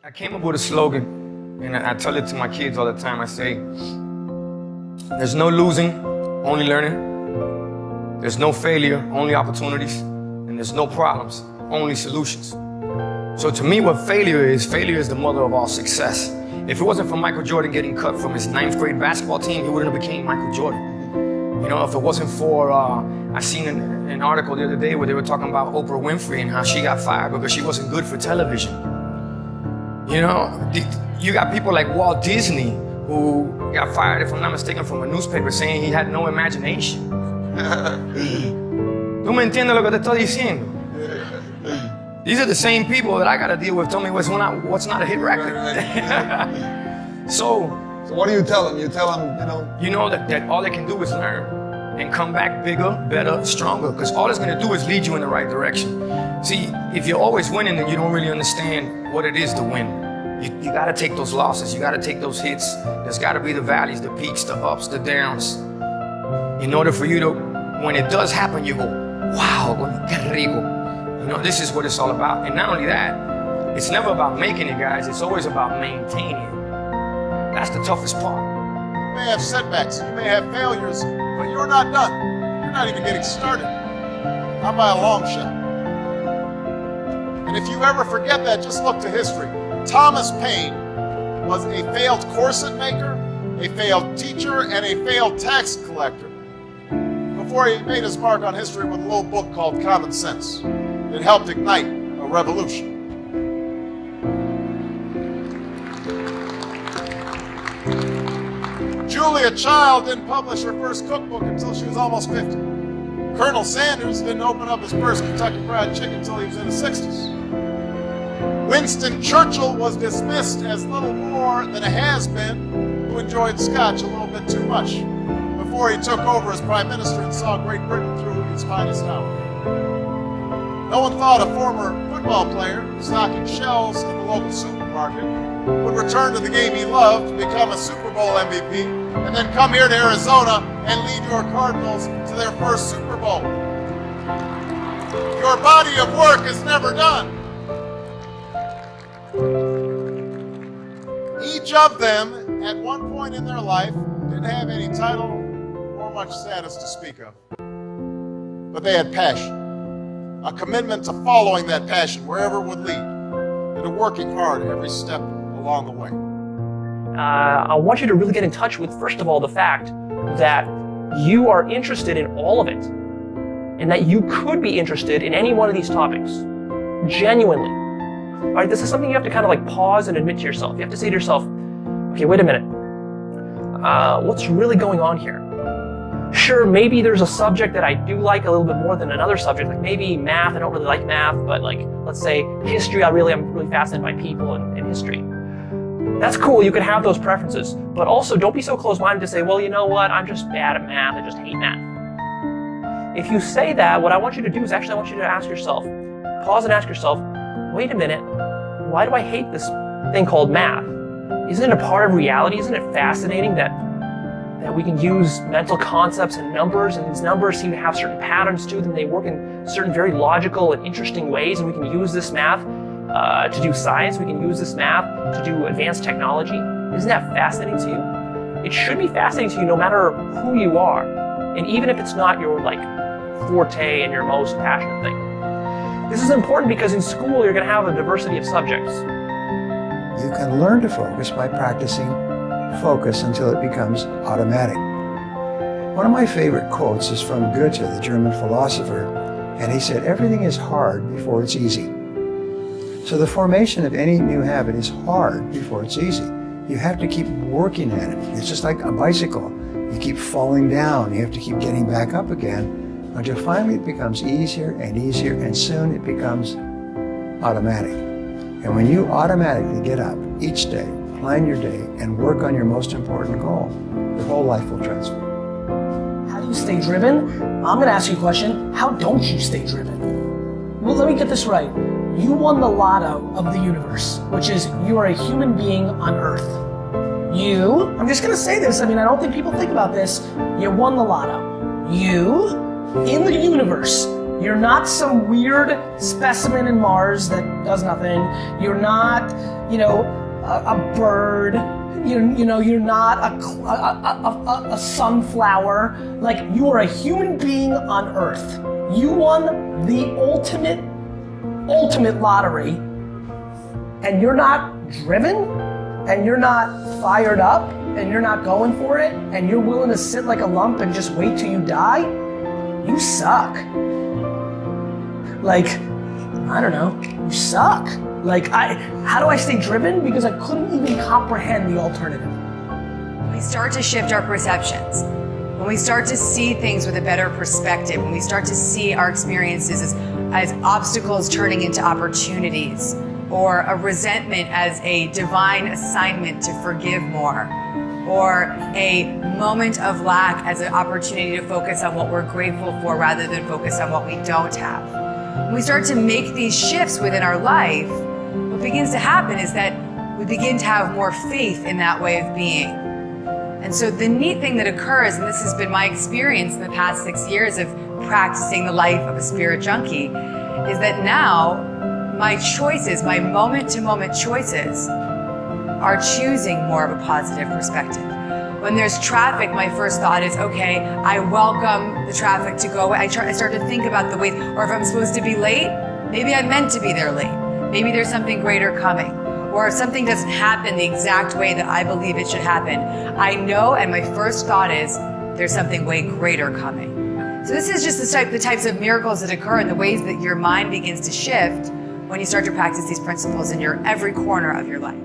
I came up with a slogan, and I tell it to my kids all the time. I say, there's no losing, only learning. There's no failure, only opportunities. And there's no problems, only solutions. So to me, what failure is the mother of all success. If it wasn't for Michael Jordan getting cut from his 9th grade basketball team, he wouldn't have became Michael Jordan. You know, if it wasn't for, I seen an article the other day where they were talking about Oprah Winfrey and how she got fired because she wasn't good for television. You know, you got people like Walt Disney who got fired, if I'm not mistaken, from a newspaper saying he had no imagination. ¿Tú me entiendes lo que te estoy diciendo? These are the same people that I got to deal with. Tell me what's not a hit record. So what do you tell them? You tell them, you know that all they can do is learn and come back bigger, better, stronger, because all it's going to do is lead you in the right direction. See, if you're always winning, then you don't really understand what it is to win. You got to take those losses. You got to take those hits. There's got to be the valleys, the peaks, the ups, the downs. In order for you to, when it does happen, you go, wow, qué rico. You know, this is what it's all about. And not only that, it's never about making it, guys. It's always about maintaining it. That's the toughest part. You may have setbacks, you may have failures, but you're not done. You're not even getting started. Not by a long shot. And if you ever forget that, just look to history. Thomas Paine was a failed corset maker, a failed teacher, and a failed tax collector before he made his mark on history with a little book called Common Sense. It helped ignite a revolution. Julia Child didn't publish her first cookbook until she was almost 50. Colonel Sanders didn't open up his first Kentucky Fried Chicken until he was in his 60s. Winston Churchill was dismissed as little more than a has-been who enjoyed scotch a little bit too much before he took over as Prime Minister and saw Great Britain through its finest hour. No one thought a former football player stocking shelves in the local supermarket would return to the game he loved, become a Super Bowl MVP, and then come here to Arizona and lead your Cardinals to their first Super Bowl. Your body of work is never done. Each of them, at one point in their life, didn't have any title or much status to speak of. But they had passion, a commitment to following that passion wherever it would lead, and to working hard every step along the way. I want you to really get in touch with, first of all, the fact that you are interested in all of it, and that you could be interested in any one of these topics, genuinely. All right, this is something you have to kind of like pause and admit to yourself. You have to say to yourself, okay, wait a minute. What's really going on here? Sure, maybe there's a subject that I do like a little bit more than another subject, like maybe math. I don't really like math, but like, let's say history, I'm really fascinated by people and history. That's cool, you can have those preferences, but also don't be so close-minded to say, well, you know what, I'm just bad at math, I just hate math. If you say that, what I want you to do is actually I want you to ask yourself, pause and ask yourself, wait a minute, why do I hate this thing called math? Isn't it a part of reality? Isn't it fascinating that we can use mental concepts and numbers, and these numbers seem to have certain patterns to them. They work in certain very logical and interesting ways, and we can use this math to do science. We can use this math to do advanced technology. Isn't that fascinating to you? It should be fascinating to you no matter who you are, and even if it's not your like forte and your most passionate thing. This is important because in school you're going to have a diversity of subjects. You can learn to focus by practicing focus until it becomes automatic. One of my favorite quotes is from Goethe, the German philosopher, and he said, everything is hard before it's easy. So the formation of any new habit is hard before it's easy. You have to keep working at it. It's just like a bicycle. You keep falling down. You have to keep getting back up again until finally it becomes easier and easier, and soon it becomes automatic. And when you automatically get up each day, plan your day, and work on your most important goal, your whole life will transform. How do you stay driven? I'm going to ask you a question. How don't you stay driven? Well, let me get this right. You won the lotto of the universe, which is you are a human being on Earth. I'm just going to say this, I mean, I don't think people think about this. You won the lotto. You, in the universe, You're not some weird specimen in Mars that does nothing. You're not, a bird. You're not a sunflower. Like, you are a human being on Earth. You won the ultimate lottery, and you're not driven, and you're not fired up, and you're not going for it, and you're willing to sit like a lump and just wait till you die. You suck. Like, I don't know, you suck. Like, how do I stay driven? Because I couldn't even comprehend the alternative. We start to shift our perceptions. When we start to see things with a better perspective, when we start to see our experiences as obstacles turning into opportunities, or a resentment as a divine assignment to forgive more, or a moment of lack as an opportunity to focus on what we're grateful for rather than focus on what we don't have. When we start to make these shifts within our life, what begins to happen is that we begin to have more faith in that way of being. And so the neat thing that occurs, and this has been my experience in the past 6 years of practicing the life of a spirit junkie, is that now my choices, my moment-to-moment choices, are choosing more of a positive perspective. When there's traffic, my first thought is, okay, I welcome the traffic to go away. I start to think about the ways, or if I'm supposed to be late, maybe I'm meant to be there late. Maybe there's something greater coming. Or if something doesn't happen the exact way that I believe it should happen, I know, and my first thought is, there's something way greater coming. So this is just the types of miracles that occur in the ways that your mind begins to shift when you start to practice these principles in your every corner of your life.